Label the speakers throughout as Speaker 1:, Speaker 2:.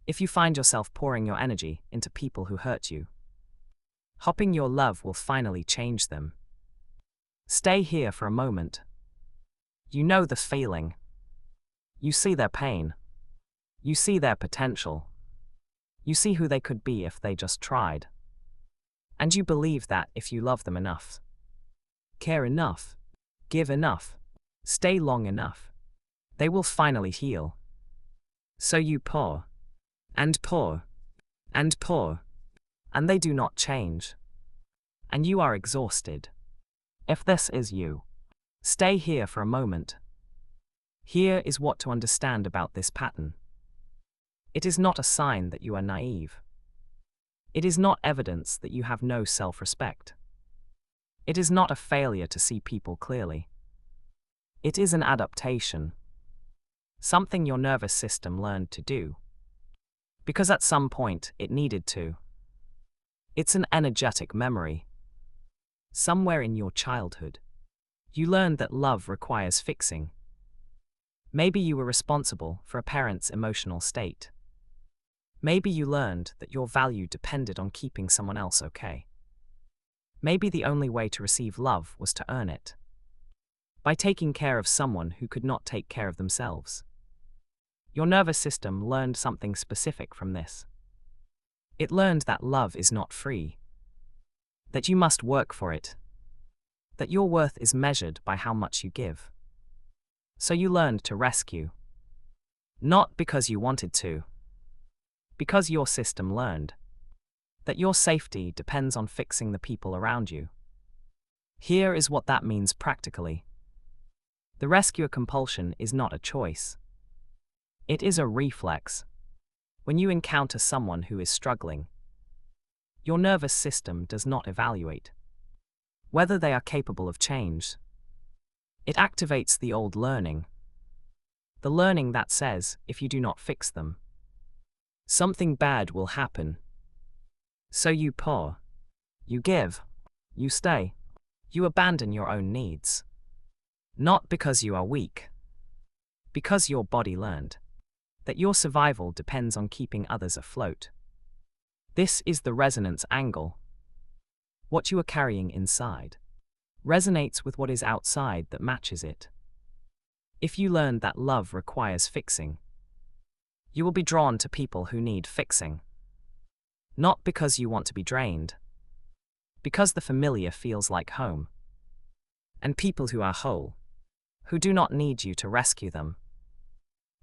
Speaker 1: If you find yourself pouring your energy into people who hurt you, hoping your love will finally change them, stay here for a moment. You know the feeling. You see their pain. You see their potential. You see who they could be if they just tried. And you believe that if you love them enough, care enough, give enough, stay long enough, they will finally heal. So you pour, and pour, and pour, and they do not change. And you are exhausted. If this is you, stay here for a moment. Here is what to understand about this pattern. It is not a sign that you are naive. It is not evidence that you have no self-respect. It is not a failure to see people clearly. It is an adaptation. Something your nervous system learned to do. Because at some point it needed to. It's an energetic memory. Somewhere in your childhood, you learned that love requires fixing. Maybe you were responsible for a parent's emotional state. Maybe you learned that your value depended on keeping someone else okay. Maybe the only way to receive love was to earn it. By taking care of someone who could not take care of themselves. Your nervous system learned something specific from this. It learned that love is not free. That you must work for it. That your worth is measured by how much you give. So you learned to rescue. Not because you wanted to. Because your system learned that your safety depends on fixing the people around you. Here is what that means practically. The rescuer compulsion is not a choice. It is a reflex. When you encounter someone who is struggling, your nervous system does not evaluate whether they are capable of change. It activates the old learning. The learning that says, if you do not fix them, something bad will happen. So you pour. You give. You stay. You abandon your own needs. Not because you are weak. Because your body learned that your survival depends on keeping others afloat. This is the resonance angle. What you are carrying inside resonates with what is outside that matches it. If you learn that love requires fixing, you will be drawn to people who need fixing. Not because you want to be drained. Because the familiar feels like home. And people who are whole, who do not need you to rescue them,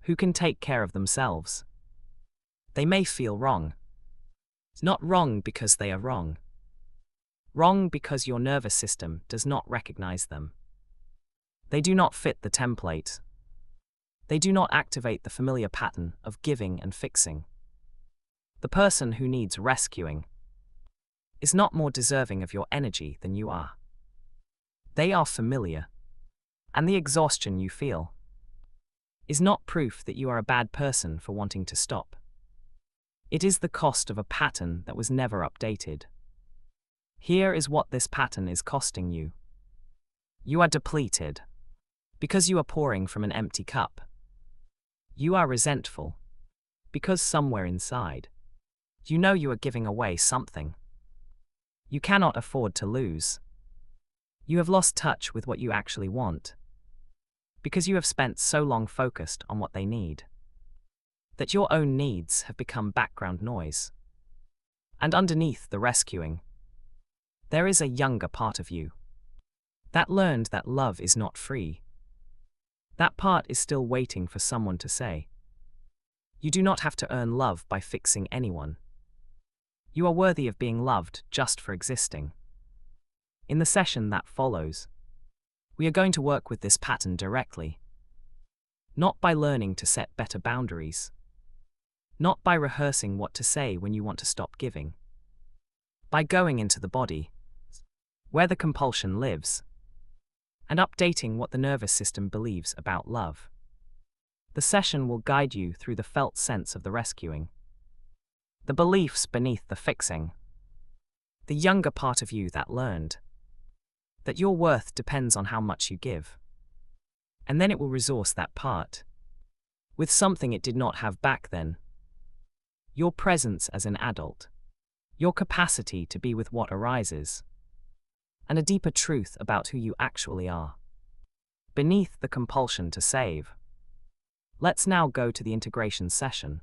Speaker 1: who can take care of themselves. They may feel wrong. Not wrong because they are wrong. Wrong because your nervous system does not recognize them. They do not fit the template. They do not activate the familiar pattern of giving and fixing. The person who needs rescuing is not more deserving of your energy than you are. They are familiar. And the exhaustion you feel is not proof that you are a bad person for wanting to stop. It is the cost of a pattern that was never updated. Here is what this pattern is costing you. You are depleted because you are pouring from an empty cup. You are resentful because somewhere inside, you know you are giving away something. You cannot afford to lose. You have lost touch with what you actually want because you have spent so long focused on what they need that your own needs have become background noise. And underneath the rescuing, there is a younger part of you that learned that love is not free. That part is still waiting for someone to say, you do not have to earn love by fixing anyone. You are worthy of being loved just for existing. In the session that follows, we are going to work with this pattern directly. Not by learning to set better boundaries. Not by rehearsing what to say when you want to stop giving. By going into the body, where the compulsion lives, and updating what the nervous system believes about love. The session will guide you through the felt sense of the rescuing, the beliefs beneath the fixing, the younger part of you that learned that your worth depends on how much you give. And then it will resource that part with something it did not have back then. your presence as an adult, your capacity to be with what arises, and a deeper truth about who you actually are. Beneath the compulsion to save. Let's now go to the integration session.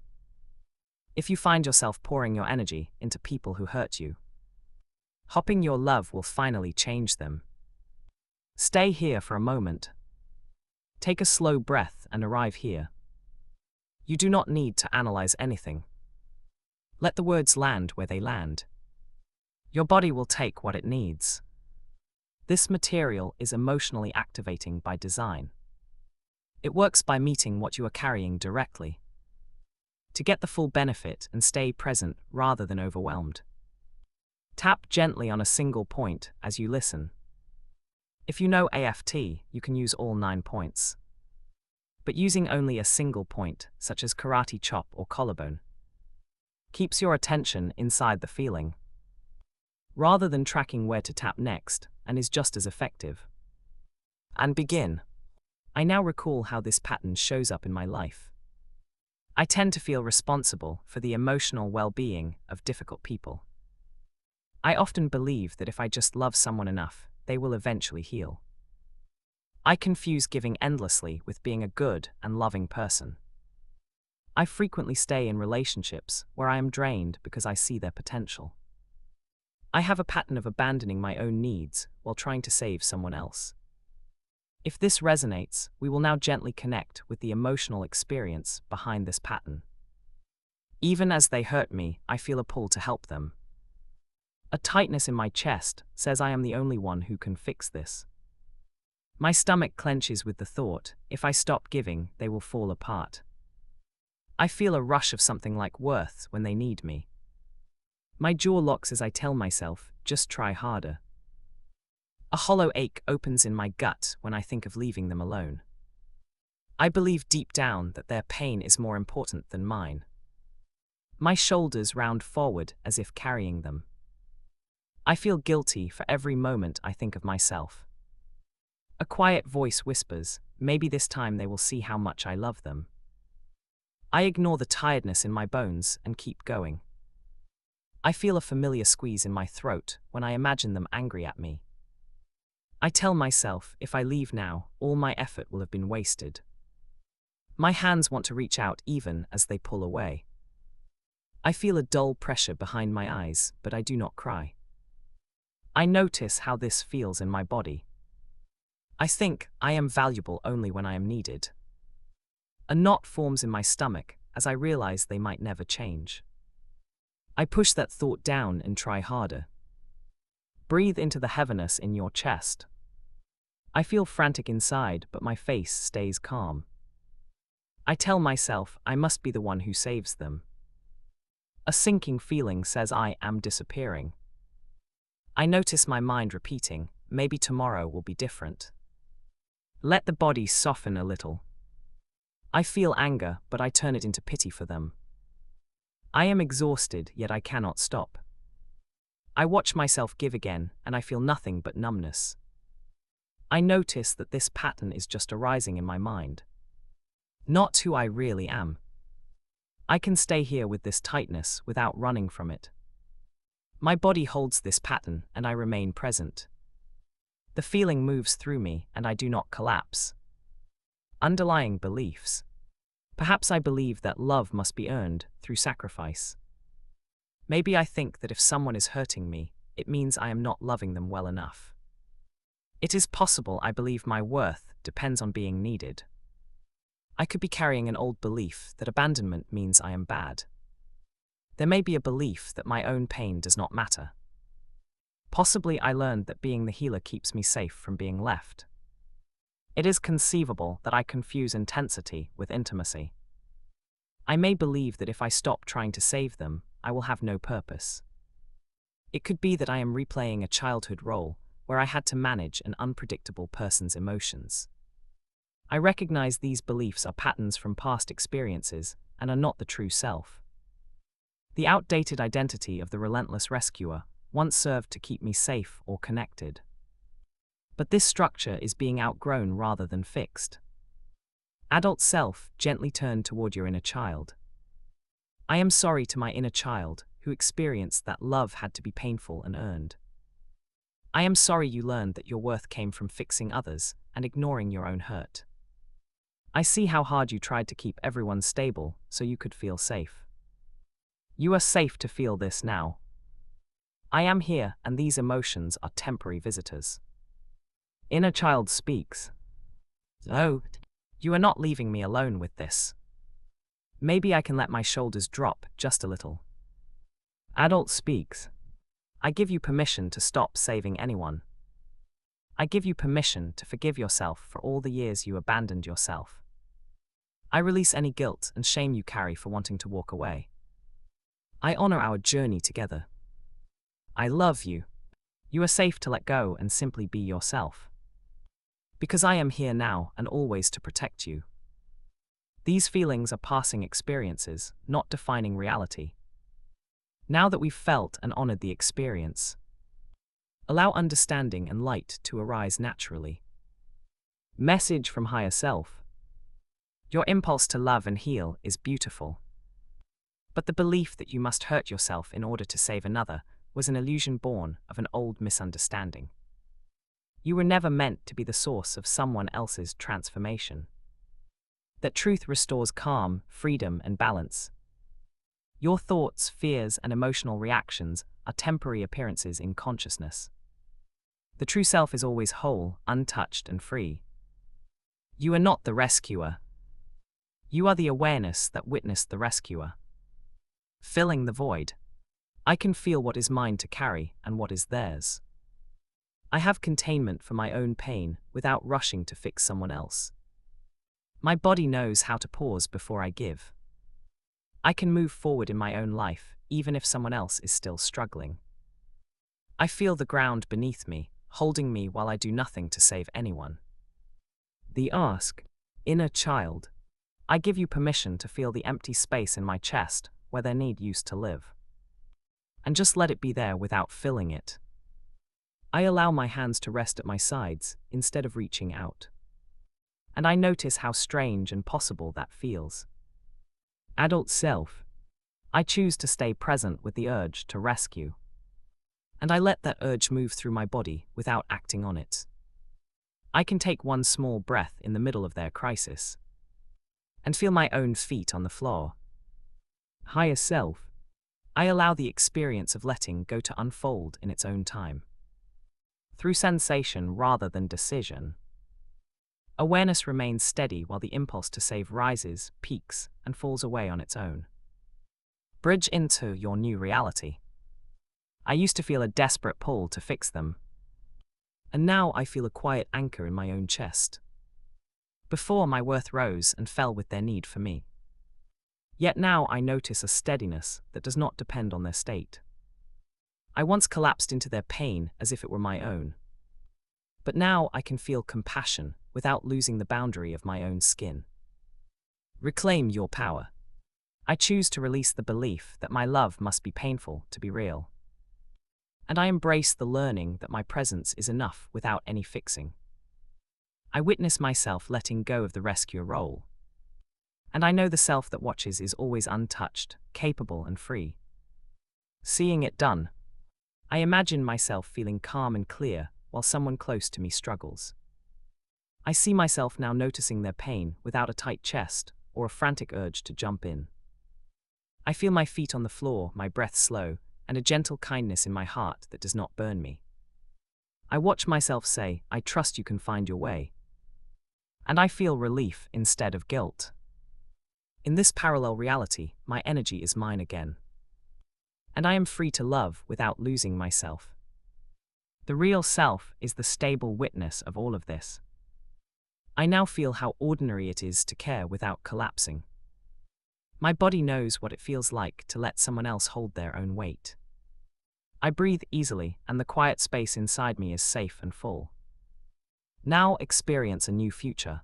Speaker 1: If you find yourself pouring your energy into people who hurt you, hopping your love will finally change them. Stay here for a moment. Take a slow breath and arrive here. You do not need to analyze anything. Let the words land where they land. Your body will take what it needs. This material is emotionally activating by design. It works by meeting what you are carrying directly. To get the full benefit and stay present rather than overwhelmed. Tap gently on a single point as you listen. If you know AFT, you can use all 9 points. But using only a single point, such as karate chop or collarbone, keeps your attention inside the feeling, rather than tracking where to tap next, and is just as effective. And begin. I now recall how this pattern shows up in my life. I tend to feel responsible for the emotional well-being of difficult people. I often believe that if I just love someone enough, they will eventually heal. I confuse giving endlessly with being a good and loving person. I frequently stay in relationships where I am drained because I see their potential. I have a pattern of abandoning my own needs while trying to save someone else. If this resonates, we will now gently connect with the emotional experience behind this pattern. Even as they hurt me, I feel a pull to help them. A tightness in my chest says I am the only one who can fix this. My stomach clenches with the thought, if I stop giving, they will fall apart. I feel a rush of something like worth when they need me. My jaw locks as I tell myself, just try harder. A hollow ache opens in my gut when I think of leaving them alone. I believe deep down that their pain is more important than mine. My shoulders round forward as if carrying them. I feel guilty for every moment I think of myself. A quiet voice whispers, maybe this time they will see how much I love them. I ignore the tiredness in my bones and keep going. I feel a familiar squeeze in my throat when I imagine them angry at me. I tell myself, if I leave now, all my effort will have been wasted. My hands want to reach out even as they pull away. I feel a dull pressure behind my eyes, but I do not cry. I notice how this feels in my body. I think I am valuable only when I am needed. A knot forms in my stomach as I realize they might never change. I push that thought down and try harder. Breathe into the heaviness in your chest. I feel frantic inside, but my face stays calm. I tell myself I must be the one who saves them. A sinking feeling says I am disappearing. I notice my mind repeating, maybe tomorrow will be different. Let the body soften a little. I feel anger, but I turn it into pity for them. I am exhausted, yet I cannot stop. I watch myself give again, and I feel nothing but numbness. I notice that this pattern is just arising in my mind. Not who I really am. I can stay here with this tightness without running from it. My body holds this pattern, and I remain present. The feeling moves through me, and I do not collapse. Underlying beliefs. Perhaps I believe that love must be earned through sacrifice. Maybe I think that if someone is hurting me, it means I am not loving them well enough. It is possible I believe my worth depends on being needed. I could be carrying an old belief that abandonment means I am bad. There may be a belief that my own pain does not matter. Possibly I learned that being the healer keeps me safe from being left. It is conceivable that I confuse intensity with intimacy. I may believe that if I stop trying to save them, I will have no purpose. It could be that I am replaying a childhood role where I had to manage an unpredictable person's emotions. I recognize these beliefs are patterns from past experiences and are not the true self. The outdated identity of the relentless rescuer once served to keep me safe or connected. But this structure is being outgrown rather than fixed. Adult self, gently turn toward your inner child. I am sorry to my inner child who experienced that love had to be painful and earned. I am sorry you learned that your worth came from fixing others and ignoring your own hurt. I see how hard you tried to keep everyone stable so you could feel safe. You are safe to feel this now. I am here, and these emotions are temporary visitors. Inner child speaks. Oh, you are not leaving me alone with this. Maybe I can let my shoulders drop just a little. Adult speaks. I give you permission to stop saving anyone. I give you permission to forgive yourself for all the years you abandoned yourself. I release any guilt and shame you carry for wanting to walk away. I honor our journey together. I love you. You are safe to let go and simply be yourself. Because I am here now and always to protect you. These feelings are passing experiences, not defining reality. Now that we've felt and honored the experience, allow understanding and light to arise naturally. Message from Higher Self. Your impulse to love and heal is beautiful. But the belief that you must hurt yourself in order to save another was an illusion born of an old misunderstanding. You were never meant to be the source of someone else's transformation. That truth restores calm, freedom, and balance. Your thoughts, fears, and emotional reactions are temporary appearances in consciousness. The true self is always whole, untouched, and free. You are not the rescuer. You are the awareness that witnessed the rescuer. Filling the void. I can feel what is mine to carry and what is theirs. I have containment for my own pain without rushing to fix someone else. My body knows how to pause before I give. I can move forward in my own life, even if someone else is still struggling. I feel the ground beneath me, holding me while I do nothing to save anyone. The ask, inner child. I give you permission to feel the empty space in my chest where their need used to live. And just let it be there without filling it. I allow my hands to rest at my sides instead of reaching out. And I notice how strange and possible that feels. Adult self. I choose to stay present with the urge to rescue. And I let that urge move through my body without acting on it. I can take one small breath in the middle of their crisis and feel my own feet on the floor. Higher self. I allow the experience of letting go to unfold in its own time. Through sensation rather than decision. Awareness remains steady while the impulse to save rises, peaks, and falls away on its own. Bridge into your new reality. I used to feel a desperate pull to fix them. And now I feel a quiet anchor in my own chest. Before, my worth rose and fell with their need for me. Yet now I notice a steadiness that does not depend on their state. I once collapsed into their pain as if it were my own. But now I can feel compassion without losing the boundary of my own skin. Reclaim your power. I choose to release the belief that my love must be painful to be real. And I embrace the learning that my presence is enough without any fixing. I witness myself letting go of the rescuer role. And I know the self that watches is always untouched, capable, and free. Seeing it done, I imagine myself feeling calm and clear while someone close to me struggles. I see myself now noticing their pain without a tight chest or a frantic urge to jump in. I feel my feet on the floor, my breath slow, and a gentle kindness in my heart that does not burn me. I watch myself say, I trust you can find your way. And I feel relief instead of guilt. In this parallel reality, my energy is mine again. And I am free to love without losing myself. The real self is the stable witness of all of this. I now feel how ordinary it is to care without collapsing. My body knows what it feels like to let someone else hold their own weight. I breathe easily, and the quiet space inside me is safe and full. Now experience a new future.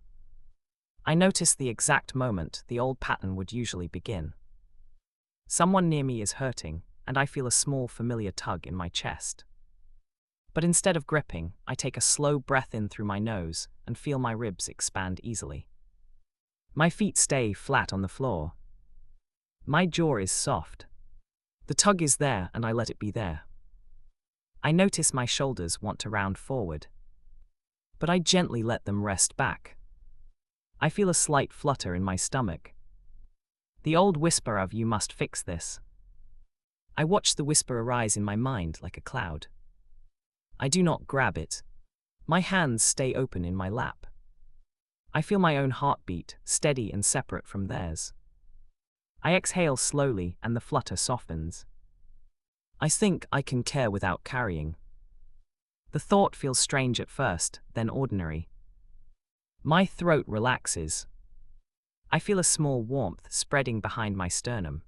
Speaker 1: I notice the exact moment the old pattern would usually begin. Someone near me is hurting, and I feel a small familiar tug in my chest. But instead of gripping, I take a slow breath in through my nose and feel my ribs expand easily. My feet stay flat on the floor. My jaw is soft. The tug is there and I let it be there. I notice my shoulders want to round forward, but I gently let them rest back. I feel a slight flutter in my stomach. The old whisper of "you must fix this." I watch the whisper arise in my mind like a cloud. I do not grab it. My hands stay open in my lap. I feel my own heartbeat, steady and separate from theirs. I exhale slowly and the flutter softens. I think I can care without carrying. The thought feels strange at first, then ordinary. My throat relaxes. I feel a small warmth spreading behind my sternum.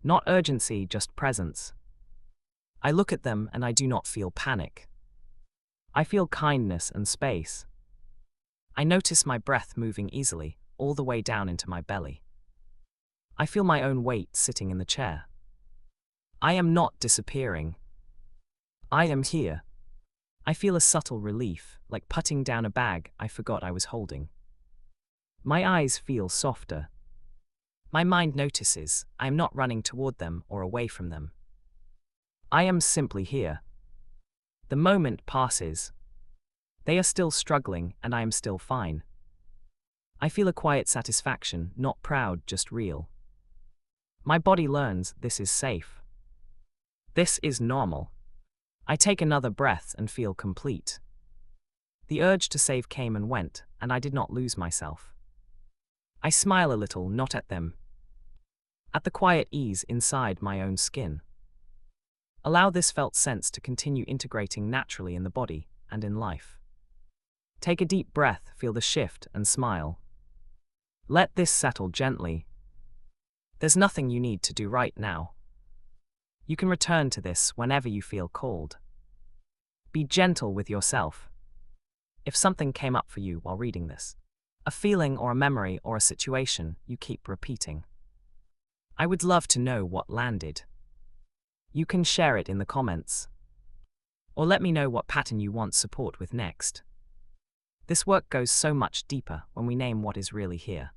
Speaker 1: Not urgency, just presence. I look at them and I do not feel panic. I feel kindness and space. I notice my breath moving easily, all the way down into my belly. I feel my own weight sitting in the chair. I am not disappearing. I am here. I feel a subtle relief, like putting down a bag I forgot I was holding. My eyes feel softer. My mind notices I am not running toward them or away from them. I am simply here. The moment passes. They are still struggling and I am still fine. I feel a quiet satisfaction, not proud, just real. My body learns this is safe. This is normal. I take another breath and feel complete. The urge to save came and went, and I did not lose myself. I smile a little, not at them. At the quiet ease inside my own skin. Allow this felt sense to continue integrating naturally in the body and in life. Take a deep breath, feel the shift, and smile. Let this settle gently. There's nothing you need to do right now. You can return to this whenever you feel called. Be gentle with yourself. If something came up for you while reading this, a feeling or a memory or a situation you keep repeating, I would love to know what landed. You can share it in the comments. Or let me know what pattern you want support with next. This work goes so much deeper when we name what is really here.